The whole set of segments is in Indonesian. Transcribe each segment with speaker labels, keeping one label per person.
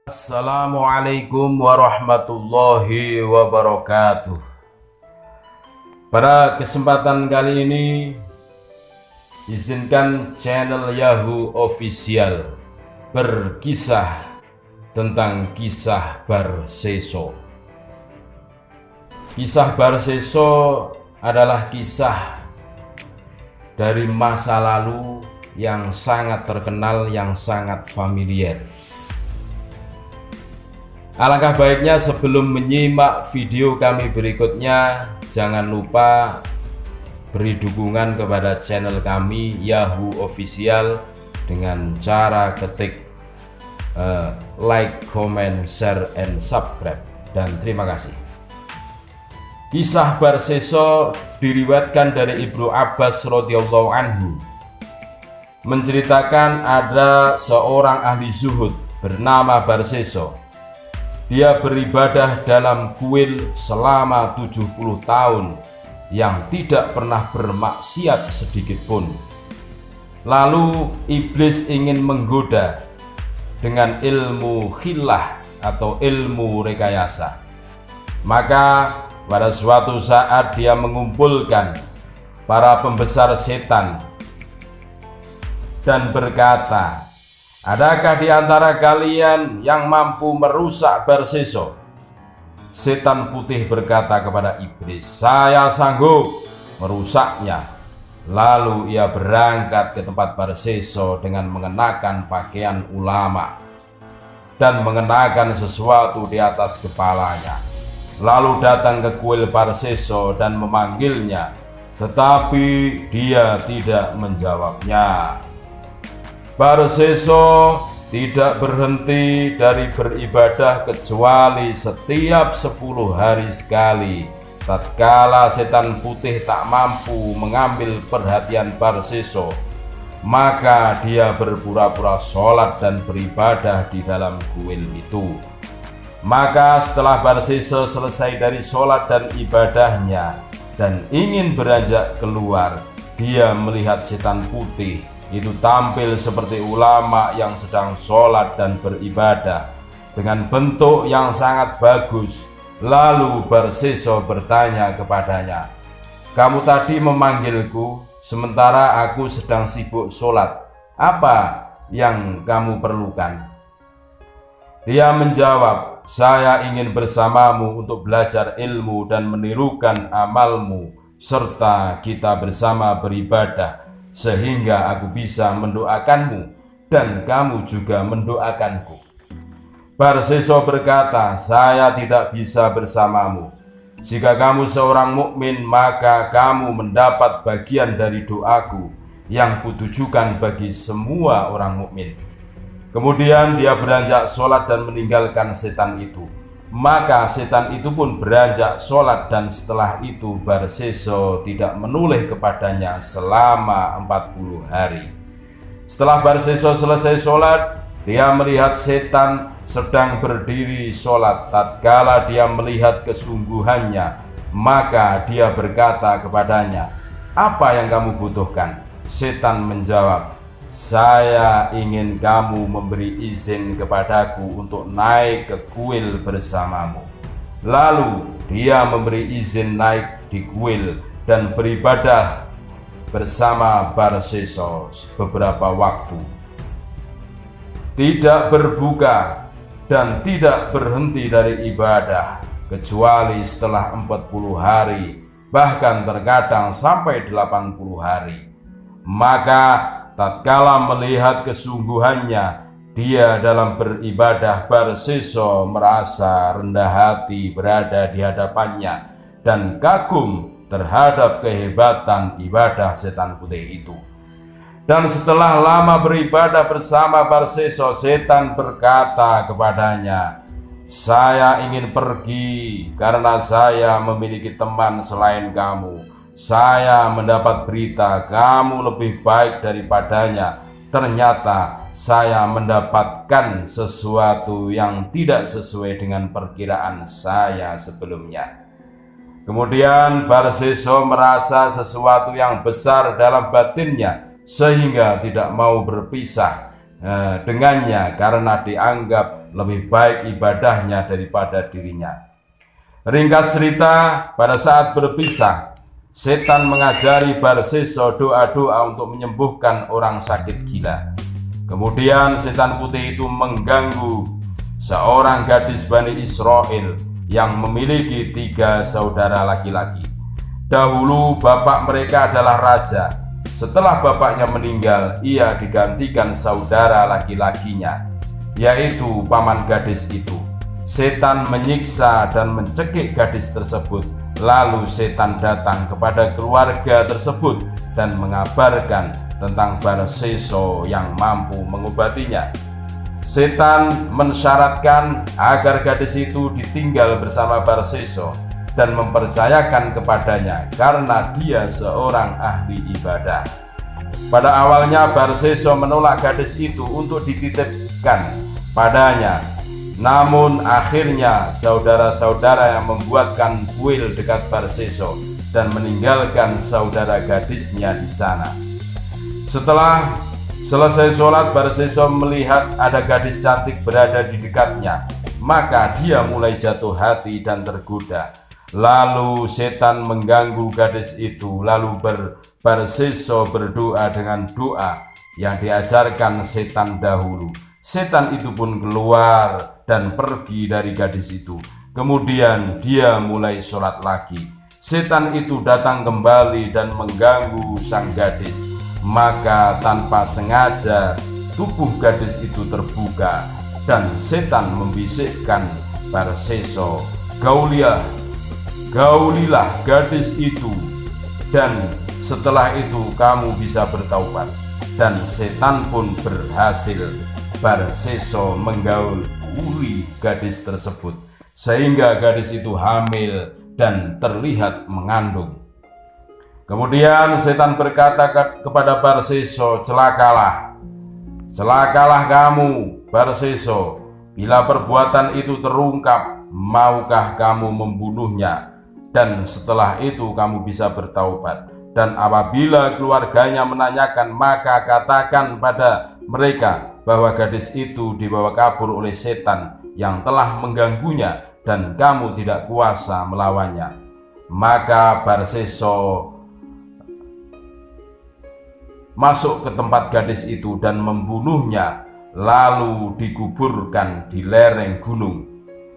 Speaker 1: Assalamualaikum warahmatullahi wabarakatuh. Pada kesempatan kali ini, izinkan channel Yahoo Official berkisah tentang kisah Barseso. Kisah Barseso adalah kisah dari masa lalu yang sangat terkenal, yang sangat familiar. Alangkah baiknya sebelum menyimak video kami berikutnya, jangan lupa beri dukungan kepada channel kami Yahoo Official dengan cara ketik like, comment, share, and subscribe. Dan terima kasih. Kisah Barseso diriwayatkan dari Ibnu Abbas radhiyallahu anhu, menceritakan ada seorang ahli zuhud bernama Barseso. Dia beribadah dalam kuil selama 70 tahun yang tidak pernah bermaksiat sedikit pun. Lalu iblis ingin menggoda dengan ilmu khillah atau ilmu rekayasa. Maka pada suatu saat dia mengumpulkan para pembesar setan dan berkata, "Adakah di antara kalian yang mampu merusak Barseso?" Setan putih berkata kepada iblis, "Saya sanggup merusaknya." Lalu ia berangkat ke tempat Barseso dengan mengenakan pakaian ulama dan mengenakan sesuatu di atas kepalanya. Lalu datang ke kuil Barseso dan memanggilnya, tetapi dia tidak menjawabnya. Barseso tidak berhenti dari beribadah kecuali setiap 10 hari sekali. Tatkala setan putih tak mampu mengambil perhatian Barseso, maka dia berpura-pura sholat dan beribadah di dalam kuil itu. Maka setelah Barseso selesai dari sholat dan ibadahnya dan ingin beranjak keluar, dia melihat setan putih itu tampil seperti ulama yang sedang sholat dan beribadah dengan bentuk yang sangat bagus. Lalu Barseso bertanya kepadanya, "Kamu tadi memanggilku sementara aku sedang sibuk sholat. Apa yang kamu perlukan?" Dia menjawab, "Saya ingin bersamamu untuk belajar ilmu dan menirukan amalmu, serta kita bersama beribadah sehingga aku bisa mendoakanmu dan kamu juga mendoakanku." Barseso berkata, "Saya tidak bisa bersamamu. Jika kamu seorang mukmin, maka kamu mendapat bagian dari doaku yang kutujukan bagi semua orang mukmin." Kemudian dia beranjak sholat dan meninggalkan setan itu. Maka setan itu pun beranjak sholat, dan setelah itu Barseso tidak menoleh kepadanya selama 40 hari. Setelah Barseso selesai sholat, dia melihat setan sedang berdiri sholat. Tatkala dia melihat kesungguhannya, maka dia berkata kepadanya, "Apa yang kamu butuhkan?" Setan menjawab, "Saya ingin kamu memberi izin kepadaku untuk naik ke kuil bersamamu." Lalu dia memberi izin naik di kuil dan beribadah bersama Barseso beberapa waktu. Tidak berbuka dan tidak berhenti dari ibadah kecuali setelah 40 hari, bahkan terkadang sampai 80 hari. Maka tatkala melihat kesungguhannya dia dalam beribadah, Barseso merasa rendah hati berada di hadapannya dan kagum terhadap kehebatan ibadah setan putih itu. Dan setelah lama beribadah bersama Barseso, setan berkata kepadanya, "Saya ingin pergi karena saya memiliki teman selain kamu. Saya mendapat berita kamu lebih baik daripadanya. Ternyata saya mendapatkan sesuatu yang tidak sesuai dengan perkiraan saya sebelumnya." Kemudian Barseso merasa sesuatu yang besar dalam batinnya sehingga tidak mau berpisah dengannya karena dianggap lebih baik ibadahnya daripada dirinya. Ringkas cerita, pada saat berpisah, setan mengajari Barseso doa-doa untuk menyembuhkan orang sakit gila. Kemudian setan putih itu mengganggu seorang gadis Bani Israel yang memiliki 3 saudara laki-laki. Dahulu bapak mereka adalah raja. Setelah bapaknya meninggal, ia digantikan saudara laki-lakinya, yaitu paman gadis itu. Setan menyiksa dan mencekik gadis tersebut. Lalu setan datang kepada keluarga tersebut dan mengabarkan tentang Barseso yang mampu mengobatinya. Setan mensyaratkan agar gadis itu ditinggal bersama Barseso dan mempercayakan kepadanya karena dia seorang ahli ibadah. Pada awalnya Barseso menolak gadis itu untuk dititipkan padanya. Namun akhirnya saudara-saudara yang membuatkan kuil dekat Barseso dan meninggalkan saudara gadisnya di sana. Setelah selesai sholat, Barseso melihat ada gadis cantik berada di dekatnya. Maka dia mulai jatuh hati dan tergoda. Lalu setan mengganggu gadis itu. Lalu Barseso berdoa dengan doa yang diajarkan setan dahulu. Setan itu pun keluar dan pergi dari gadis itu. Kemudian dia mulai sholat lagi. Setan itu datang kembali dan mengganggu sang gadis. Maka tanpa sengaja tubuh gadis itu terbuka dan setan membisikkan Barseso, Gaulilah gadis itu, dan setelah itu kamu bisa bertaubat. Dan setan pun berhasil. Barseso menggauli gadis tersebut sehingga gadis itu hamil dan terlihat mengandung. Kemudian setan berkata kepada Barseso, celakalah kamu Barseso. Bila perbuatan itu terungkap, maukah kamu membunuhnya? Dan setelah itu kamu bisa bertaubat. Dan apabila keluarganya menanyakan, maka katakan pada mereka bahwa gadis itu dibawa kabur oleh setan yang telah mengganggunya dan kamu tidak kuasa melawannya. Maka Barseso masuk ke tempat gadis itu dan membunuhnya, lalu dikuburkan di lereng gunung.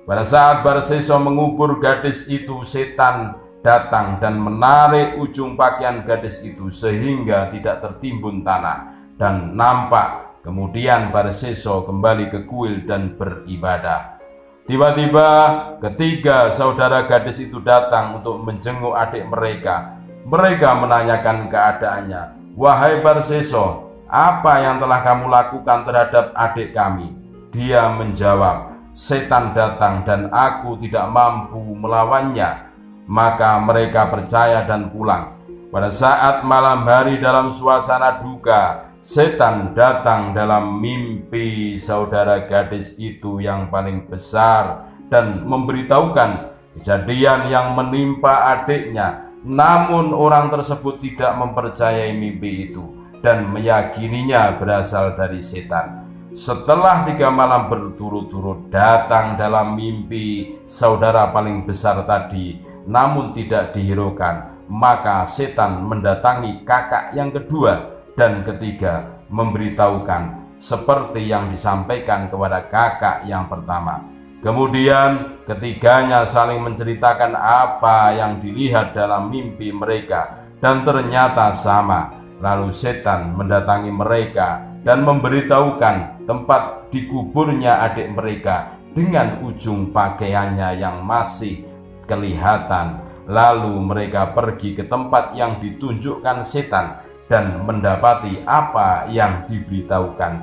Speaker 1: Pada saat Barseso mengubur gadis itu, setan datang dan menarik ujung pakaian gadis itu sehingga tidak tertimbun tanah dan nampak. Kemudian Barseso kembali ke kuil dan beribadah. Tiba-tiba ketiga saudara gadis itu datang untuk menjenguk adik mereka. Mereka menanyakan keadaannya. Wahai Barseso, apa yang telah kamu lakukan terhadap adik kami? Dia menjawab, setan datang dan aku tidak mampu melawannya. Maka mereka percaya dan pulang. Pada saat malam hari dalam suasana duka, setan datang dalam mimpi saudara gadis itu yang paling besar dan memberitahukan kejadian yang menimpa adiknya. Namun orang tersebut tidak mempercayai mimpi itu dan meyakininya berasal dari setan. Setelah 3 malam berturut-turut datang dalam mimpi saudara paling besar tadi, namun tidak dihiraukan, maka setan mendatangi kakak yang kedua dan ketiga, memberitahukan seperti yang disampaikan kepada kakak yang pertama. Kemudian ketiganya saling menceritakan apa yang dilihat dalam mimpi mereka dan ternyata sama. Lalu setan mendatangi mereka dan memberitahukan tempat dikuburnya adik mereka dengan ujung pakaiannya yang masih kelihatan. Lalu mereka pergi ke tempat yang ditunjukkan setan dan mendapati apa yang diberitahukan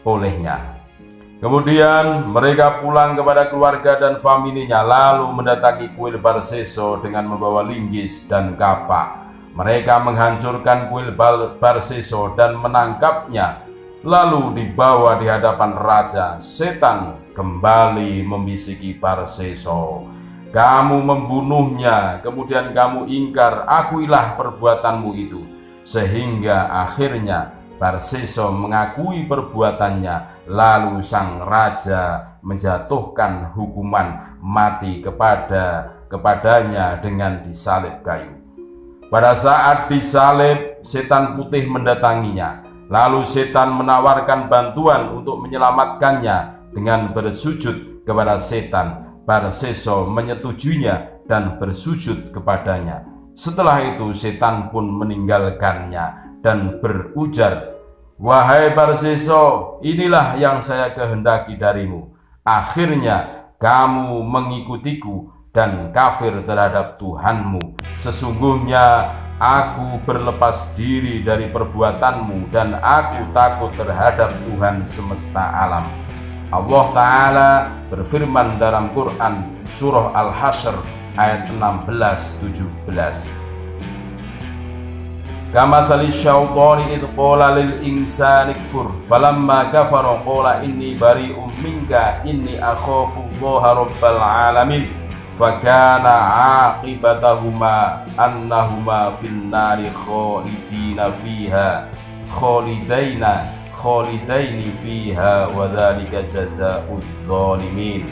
Speaker 1: olehnya. Kemudian mereka pulang kepada keluarga dan familinya, lalu mendatangi kuil Barseso dengan membawa linggis dan kapak. Mereka menghancurkan kuil Barseso dan menangkapnya, lalu dibawa di hadapan raja. Setan kembali membisiki Barseso, kamu membunuhnya, kemudian kamu ingkar, akuilah perbuatanmu itu. Sehingga akhirnya Barseso mengakui perbuatannya lalu sang raja menjatuhkan hukuman mati kepadanya dengan disalib kayu. Pada saat disalib, setan putih mendatanginya. Lalu setan menawarkan bantuan untuk menyelamatkannya dengan bersujud kepada setan. Barseso menyetujuinya dan bersujud kepadanya. Setelah itu setan pun meninggalkannya dan berujar, "Wahai Barseso, inilah yang saya kehendaki darimu. Akhirnya kamu mengikutiku dan kafir terhadap Tuhanmu. Sesungguhnya aku berlepas diri dari perbuatanmu dan aku takut terhadap Tuhan semesta alam." Allah Ta'ala berfirman dalam Quran Surah Al-Hasyr ayat 16-17. Kamatsali syaitani idh qala lil insani kfur falamma kafara qala inni bari'um minka inni akhafu Allaha rabbal alamin fakana aqibatahuma annahuma fin nari khalidaini fiha wa dzalika jazaa'udz dzalimin.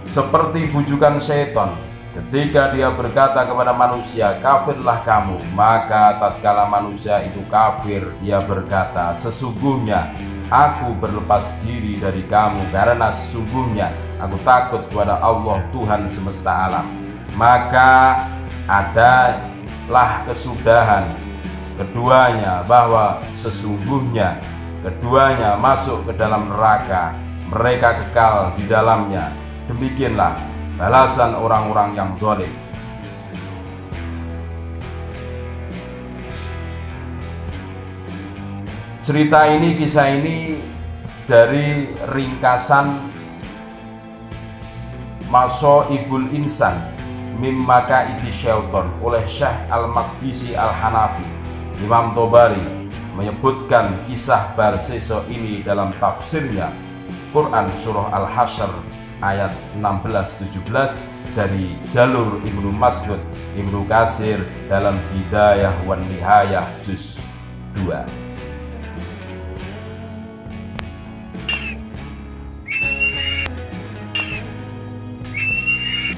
Speaker 1: Seperti bujukan syaitan ketika dia berkata kepada manusia, "Kafirlah kamu," maka tatkala manusia itu kafir, ia berkata, "Sesungguhnya aku berlepas diri dari kamu karena sesungguhnya aku takut kepada Allah Tuhan semesta alam." Maka adalah kesudahan keduanya bahwa sesungguhnya keduanya masuk ke dalam neraka, mereka kekal di dalamnya. Demikianlah balasan orang-orang yang zalim. Kisah ini dari ringkasan Mashaibul Insan Mimma Kaidi Syaiton oleh Syekh Al-Maqdisi Al-Hanafi. Imam Tobari menyebutkan kisah Barseso ini dalam tafsirnya Quran Surah Al-Hasyr ayat 16-17 dari jalur Ibnu Mas'ud, Ibnu Katsir dalam Bidayah wan Nihayah juz 2.